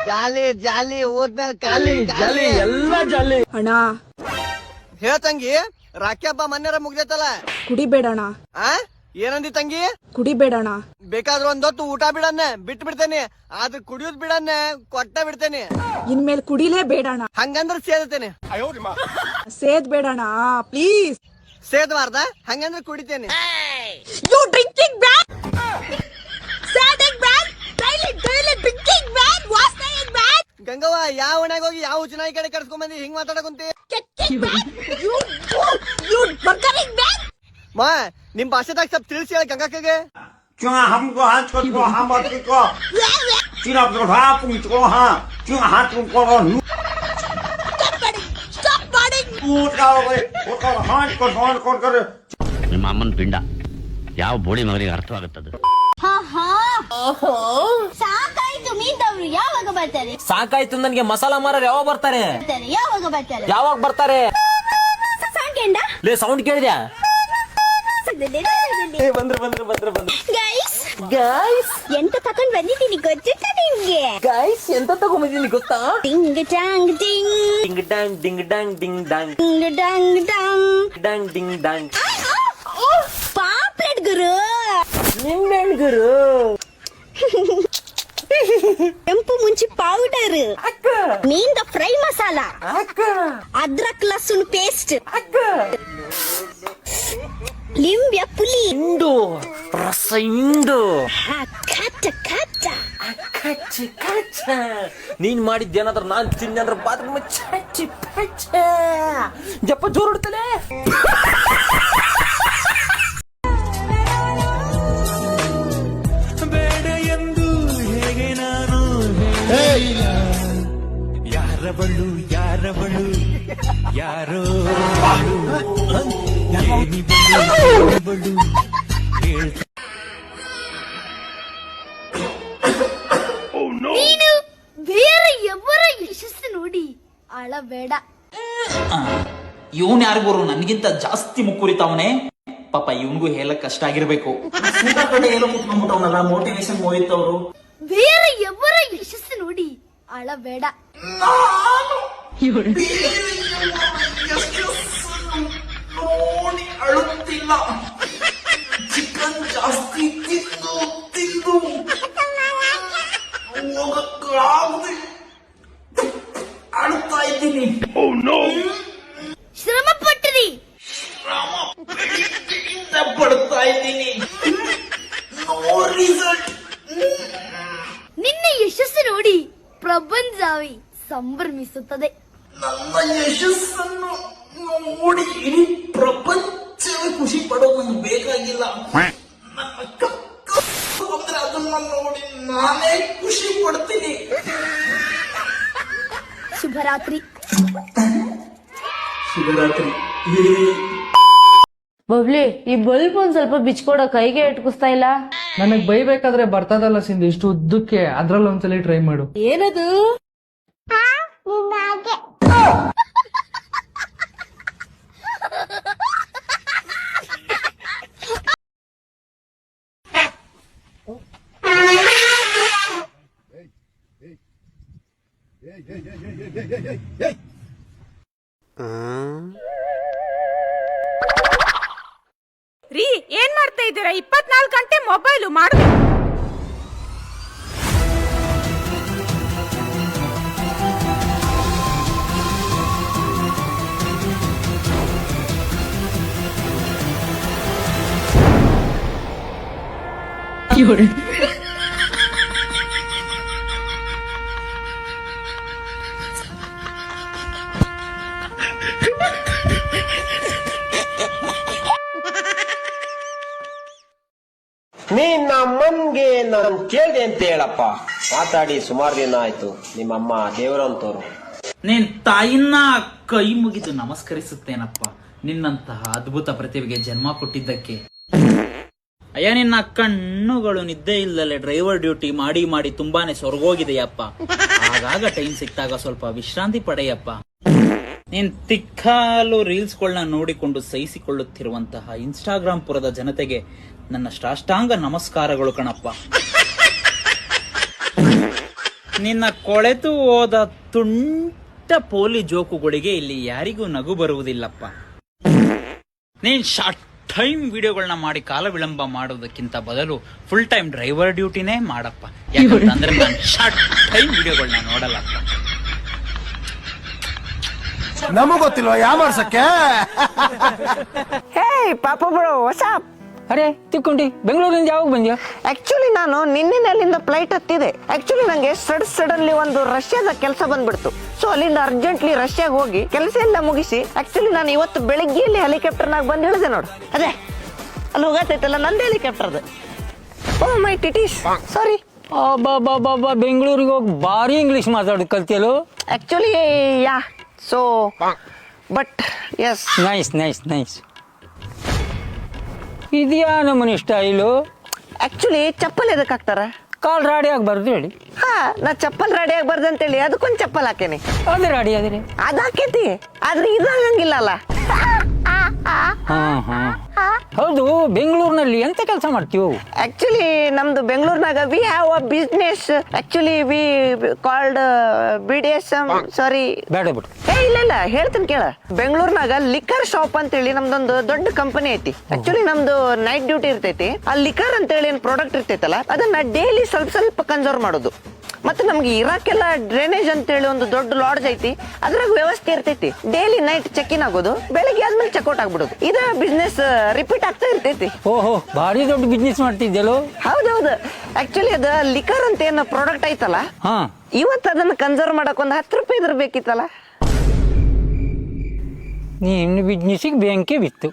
ಜಾಲಿ ಜಾಲಿ ಓದ್ಮೇಲೆ ಖಾಲಿ ಜಾಲಿ ಎಲ್ಲ ಜಾಲಿ. ಅಣ್ಣ ಹೇಳ್ತಂಗಿ ರಾಖಿ ಹಬ್ಬ ಮೊನ್ನೆರ ಮುಗ್ದೈತಲ್ಲ ಕುಡಿಬೇಡಣ. ಆ ಏನಂದಿ ತಂಗಿ? ಕುಡಿಬೇಡಣ. ಬೇಕಾದ್ರೂ ಒಂದೊತ್ತು ಊಟ ಬಿಡನ್ನೆ ಬಿಟ್ಟು ಬಿಡ್ತೇನೆ, ಆದ್ರೆ ಕುಡಿಯೋದ್ ಬಿಡನ್ನೆ ಕೊಟ್ಟ ಬಿಡ್ತೇನೆ. ಇನ್ಮೇಲೆ ಕುಡಿಲೇ ಬೇಡಣ. ಹಂಗಂದ್ರ ಸೇದತೇನೆ. ಸೇದ್ ಬೇಡಣ ಪ್ಲೀಸ್. ಸೇದಬಾರ್ದ? ಹಂಗಂದ್ರ ಕುಡಿತೇನೆ. ಯು ಡ್ರಿಂಕಿಂಗ್ ಬ್ಯಾಡ್, ಸೇಡಿಂಗ್ ಬ್ಯಾಡ್, ಡೈಲಿ ಡ್ರಿಂಕಿಂಗ್ ಬ್ಯಾಡ್, ವಾಸ್ನಿಂಗ್ ಬ್ಯಾಡ್. ಗಂಗವ್ವ ಯಾವ ಓಣ್ಯಾಗ ಹೋಗಿ ಯಾವ ಚುನಾಯಿ ಕಡೆ ಕರ್ಸ್ಕೊಂಡ್ ಬಂದಿ ಹಿಂಗ್ ಮಾತಾಡಕುಂತಿ? ಯು ಬರ್ಗರಿಂಗ್ ಬ್ಯಾಡ್. ಮಾ ನಿಮ್ ಭಾಷೆದಾಗ ಸ್ವಲ್ಪ ತಿಳಿಸಿ ಹೇಳ ಗಂಗಾಕಗೆ. हमको हाथ को हम बात को चीना को हाथ को हां क्यों हाथ को ಸ್ಟಾಪ್ ಮಾಡಿ. वो हाथ को कर ನಿಮ್ಮ ಅಮ್ಮನ ಪಿಂಡ ಯಾವ ಬೋಳಿ ಮಗನಿಗೆ ಅರ್ಥವಾಗುತ್ತದೆ? ಸಾಕಾಯ್ತು, ಮೀದವ್ರು ಯಾವಾಗ ಬರ್ತಾರೆ? ಸಾಕಾಯ್ತು ನನ್ಗೆ. ಮಸಾಲಾ ಮಾರರು ಯಾವಾಗ ಬರ್ತಾರೆ? ಯಾವಾಗ ಬರ್ತಾರೆ? ಯಾವಾಗ ಬರ್ತಾರೆ? ಸಾಕೇಂಡ ಲೇ ಸೌಂಡ್ ಕೇಳಿದ್ಯಾ? ಬಂದ್ರು ಗೈಸ್ ಎಂತ ತಕೊಂಡ್ ಬಂದಿದ್ದೀನಿ ಗೊತ್ತಿತ್ತ ನಿಮ್ಗೆ? ಗೈಸ್ ಎಂತ ತಗೊಂಡಿದ್ದೀನಿ ಗೊತ್ತಾ? ಟಿಂಗ್ ಟಾಂಗ್ ಟಿಂಗ್ ಡಿಂಗ್ ಡಾಂಗ್ ಡಿಂಗ್ ಡಾಂಗ್ ಡಿಂಗ್ ಡಾಂಗ್ ಟಿಂಗ್ ಟಾಂಗ್ ಟಾಂಗ್ ಡಾಂಗ್ ಡಿಂಗ್ ಡಾಂಗ್. ಪಾಪ್ಲೆಟ್ ಗುರು, ನಿಮ್ಮೆಣ್ ಗುರು. ಕೆಂಪು ಮುಂಚಿ ಪೌಡರ್, ಅಕ್ಕ ಮೀನ್ದ ಫ್ರೈ ಮಸಾಲ, ಅಕ್ಕ ಅದ್ರಕ್ ಲಸುನ್ ಪೇಸ್ಟ್, ಅಕ್ಕ ಲಿಂಬ್ಯ ಪುಲಿ, ಇಂಡು ರಸ ಇಂಡು ಕಚ್ಚ ಕಚ್ಚ ಕಚ್ಚ ಕಚ್ಚ. ನೀನ್ ಮಾಡಿದ್ದೇನಾದ್ರ ನಾನ್ ತಿನ್ನಂದ್ರ ಬಾತ್ರೂಮ್ ಚಚ್ಚಿ ಪಚ್ಚ ಜಪ್ಪ ಜೋರ್ ಹೊಡ್ತಲೇ. ಬೇಡ ಎಂದು ಹೇಗೆ ನಾನು ಹೇಳಿಲ್ಲ. ಯಾರವಳು ಯಾರವಳು ಯಾರೋ ಏನಿವಳು ಹೇಳ್ತ. ನೀನು ಬೇರೆ ಎವರ ಯಶಸ್ಸು ನೋಡಿ ಅಳಬೇಡ. ಇವನ್ ಯಾರು ಗುರು ನನ್ಗಿಂತ ಜಾಸ್ತಿ ಮುಕ್ಕುರಿತಾವನೆ. ಪಾಪ ಇವನ್ಗೂ ಹೇಳಕ್ ಕಷ್ಟ ಆಗಿರ್ಬೇಕು. ಎಲ್ಲ ಮುಟ್ಕೊಂಡ್ಬಿಟ್ಟವನಲ್ಲ ಮೋಟಿವೇಶನ್ ಮೋಹಿತ್ ಅವರು. ಬೇರೆ ಎವರ ಯಶಸ್ಸು ನೋಡಿ ಅಳಬೇಡ. ನೋಡಿ ಅಳುತ್ತಿಲ್ಲ. ಚಿಕನ್ ಜಾಸ್ತಿ ತಿಂದು ತಿಂದು ಹೋಗಕ್ಕಾಗದೆ ಅಳುತ್ತಾ ಇದ್ದೀನಿ. ಶ್ರಮ ಪಟ್ರಿ, ಬೆಳಿಗ್ಗೆಯಿಂದ ಪಡ್ತಾ ಇದ್ದೀನಿ. No result. ನಿನ್ನ ಯಶಸ್ಸು ನೋಡಿ ಪ್ರಪಂಚವೇ ಸಂಭ್ರಮಿಸುತ್ತದೆ. ನನ್ನ ಯಶಸ್ಸನ್ನು ನೋಡಿ ಇಡೀ ಪ್ರಪಂಚವೇ ಖುಷಿ ಪಡೋದು ನಂಗೆ ಬೇಕಾಗಿಲ್ಲ. ನನ್ನ ಅಂದ್ರೆ ಅದನ್ನ ನೋಡಿ ನಾನೇ ಖುಷಿ ಪಡ್ತೀನಿ. ಶುಭರಾತ್ರಿ. ಶುಭರಾತ್ರಿ. ಬಬ್ಲಿ, ಈ ಬಲ್ಬ್ ಒಂದ್ ಸ್ವಲ್ಪ ಬಿಚ್ಕೊಡ, ಕೈಗೆ ಇಟ್ಕಿಸ್ತಾ ಇಲ್ಲ. ನನಗ್ ಬೈಬೇಕಾದ್ರೆ ಬರ್ತದಲ್ಲ ಸಿಂಧು ಇಷ್ಟು ಉದ್ದಕ್ಕೆ, ಅದ್ರಲ್ಲಿ ಒಂದ್ಸಲಿ ಟ್ರೈ ಮಾಡು. ಏನದು? ರೀ, ಏನ್ ಮಾಡ್ತಾ ಇದ್ದೀರಾ? 24 ಗಂಟೆ ಮೊಬೈಲು ಮಾಡು. ನೀನ್ ನಮ್ಮನ್ಗೆ ನಾನ್ ಕೇಳ್ದೆ ಅಂತ ಹೇಳಪ್ಪ. ಮಾತಾಡಿ ಸುಮಾರು ದಿನ ಆಯ್ತು. ನಿಮ್ಮಮ್ಮ ದೇವರಂತವ್ರು. ನೀನ್ ತಾಯಿನ ಕೈ ಮುಗಿದು ನಮಸ್ಕರಿಸುತ್ತೇನಪ್ಪ, ನಿನ್ನಂತಹ ಅದ್ಭುತ ಪ್ರತಿಭೆಗೆ ಜನ್ಮ ಕೊಟ್ಟಿದ್ದಕ್ಕೆ. ಅಯ್ಯ, ನಿನ್ನ ಕಣ್ಣುಗಳು ನಿದ್ದೆ ಇಲ್ಲದೆ ಡ್ರೈವರ್ ಡ್ಯೂಟಿ ಮಾಡಿ ಮಾಡಿ ತುಂಬಾನೇ ಸೊರಗೋಗಿದೆಯಪ್ಪ. ಆಗಾಗ ಟೈಮ್ ಸಿಕ್ತಾಗ ಸ್ವಲ್ಪ ವಿಶ್ರಾಂತಿ ಪಡೆಯಪ್ಪ. ನೀನ್ ತಿಕ್ಕಾಲು ರೀಲ್ಸ್ಗಳನ್ನ ನೋಡಿಕೊಂಡು ಸಹಿಸಿಕೊಳ್ಳುತ್ತಿರುವಂತಹ ಇನ್ಸ್ಟಾಗ್ರಾಮ್ ಪುರದ ಜನತೆಗೆ ನನ್ನ ಸಾಷ್ಟಾಂಗ ನಮಸ್ಕಾರಗಳು ಕಣಪ್ಪ. ನಿನ್ನ ಕೊಳೆತು ಹೋದ ತುಂಟ ಪೋಲಿ ಜೋಕುಗಳಿಗೆ ಇಲ್ಲಿ ಯಾರಿಗೂ ನಗು ಬರುವುದಿಲ್ಲಪ್ಪ. ನೀನ್ ಶಾರ್ಟ್ ಟೈಮ್ ವಿಡಿಯೋಗಳನ್ನ ಮಾಡಿ ಕಾಲ ವಿಳಂಬ ಮಾಡೋದಕ್ಕಿಂತ ಬದಲು ಫುಲ್ ಟೈಮ್ ಡ್ರೈವರ್ ಡ್ಯೂಟಿನೇ ಮಾಡಪ್ಪ. ಯಾಕಂತಂದ್ರೆ ನಾನು ಶಾರ್ಟ್ ಟೈಮ್ ವಿಡಿಯೋಗಳನ್ನ ನೋಡಲ್ಲಪ್ಪ. ನಮಗ್ ಗೊತ್ತಿಲ್ವಾ ಯಾವ ಮಾಡ್ಸಕ್ಕೆ. ಹೇ ಪಾಪ ಬ್ರೋ ವಾಟ್ಸ್ಆಪ್. ಅರೆ ತಿಕ್ಕೊಂಡಿ ಬೆಂಗಳೂರಿಂದ ಯಾವಾಗ ಬಂದ್ಯಾ? ಆಕ್ಚುಲಿ ನಾನು ನಿನ್ನೆ ಅಲ್ಲಿಂದ ಫ್ಲೈಟ್ ಹತ್ತಿದೆ. ಆಕ್ಚುಲಿ ನಂಗೆ ಸಡನ್ಲಿ ಒಂದು ರಷ್ಯಾದ ಕೆಲಸ ಬಂದ್ಬಿಡ್ತು. ಸೊ ಅಲ್ಲಿಂದ ಅರ್ಜೆಂಟ್ಲಿ ರಷ್ಯಾಗ ಹೋಗಿ ಕೆಲಸ ಎಲ್ಲ ಮುಗಿಸಿ ಆಕ್ಚುಲಿ ನಾನು ಇವತ್ತು ಬೆಳಿಗ್ಗೆ ಇಲ್ಲಿ ಹೆಲಿಕಾಪ್ಟರ್ನಾಗ ಬಂದು ಇಳಿದೆ ನೋಡು. ಅದೇ ಅಲ್ಲಿ ಹೋಗತ್ತೈತಲ್ಲ ನಂದು ಹೆಲಿಕಾಪ್ಟರ್ ಅದು. ಓ ಮೈ ಟಿಟೀಸ್ ಸಾರಿ. ಬಾಬಾ ಬೆಂಗಳೂರಿಗೆ ಹೋಗಿ ಭಾರಿ ಇಂಗ್ಲಿಷ್ ಮಾತಾಡೋದು ಕಲ್ತಿಯಲು. Actually yeah so but yes nice nice nice. ಇದೆಯಾ ನಮ್ಮನೆ ಸ್ಟೈಲು. ಆಕ್ಚುಲಿ ಚಪ್ಪಲ್ ಎದಕ್ಕೆ ಹಾಕ್ತಾರ? ಕಾಲ್ ರಾಡಿ ಆಗ್ಬಾರ್ದು ಹೇಳಿ. ಹಾ ನಾ ಚಪ್ಪಲ್ ರೆಡಿ ಆಗ್ಬಾರ್ದು ಅಂತೇಳಿ ಅದಕ್ಕೊಂದು ಚಪ್ಪಲ್ ಹಾಕೇನಿ. ಅದೇ ರಾಡಿ ಆದ್ರೆ ಅದ್ ಹಾಕೈತಿ ಆದ್ರೆ ಇದಾಗಂಗಿಲ್ಲ ಅಲ್ಲ. ಹೌದು, ಬೆಂಗಳೂರಿನಲ್ಲಿ ಎಂತ ಕೆಲಸ ಮಾಡ್ತೀವಿ? ಆಕ್ಚುಲಿ ನಮ್ದು ಬೆಂಗಳೂರಿನಾಗ we have a business. Actually we called BDSM. Sorry ಬೇಡ ಬಿಡು. ಇಲ್ಲ ಹೇಳ್ತೀನಿ ಕೇಳ. ಬೆಂಗಳೂರಿನಾಗ ಲಿಕ್ಕರ್ ಶಾಪ್ ಅಂತೇಳಿ ನಮ್ದೊಂದು ದೊಡ್ಡ ಕಂಪನಿ ಐತಿ. ಆಕ್ಚುಲಿ ನಮ್ದು ನೈಟ್ ಡ್ಯೂಟಿ ಇರ್ತೈತಿ. ಆ ಲಿಕ್ಕರ್ ಅಂತೇಳಿ ಏನ್ ಪ್ರಾಡಕ್ಟ್ ಇರ್ತೈತಲ್ಲ ಅದನ್ನ ಡೈಲಿ ಸ್ವಲ್ಪ ಕನ್ಸರ್ವ್ ಮಾಡೋದು. ಮತ್ತೆ ನಮ್ಗೆ ಇರಾಕೆಲ್ಲ ಡ್ರೈನೇಜ್ ಅಂತೇಳಿ ಒಂದು ದೊಡ್ಡ ಲಾಡ್ಜ್ ಐತಿ. ಅದ್ರಾಗ ವ್ಯವಸ್ಥೆ ಇರ್ತೈತಿ. ಡೈಲಿ ನೈಟ್ ಚೆಕ್ ಇನ್ ಆಗೋದು, ಬೆಳಿಗ್ಗೆ ಆದ್ಮೇಲೆ ಚೆಕ್ಔಟ್ ಆಗ್ಬಿಡೋದು. ಇದ ಬಿಸ್ನೆಸ್ ರಿಪೀಟ್ ಆಗ್ತಾ ಇರ್ತೈತಿ. ಓಹೋ, ಭಾರಿ ದೊಡ್ಡ ಬಿಸ್ನೆಸ್ ಮಾಡ್ತಿದ್ದೆಲ್ಲೋ. ಹೌದೌದು. ಆಕ್ಚುಲಿ ಅದ ಲಿಕರ್ ಅಂತ ಏನು ಪ್ರಾಡಕ್ಟ್ ಐತಲ್ಲ, ಇವತ್ತು ಅದನ್ನ ಕನ್ಸರ್ವ್ ಮಾಡಕ್ ಒಂದು 10 ರೂಪಾಯಿ ಇದ್ರ ಬೇಕಿತ್ತಲ್ಲ. ನೀನು ಬಿಸ್ನೆಸ್ಸಿಗೆ ಬೆಂಕಿ ಬಿತ್ತು.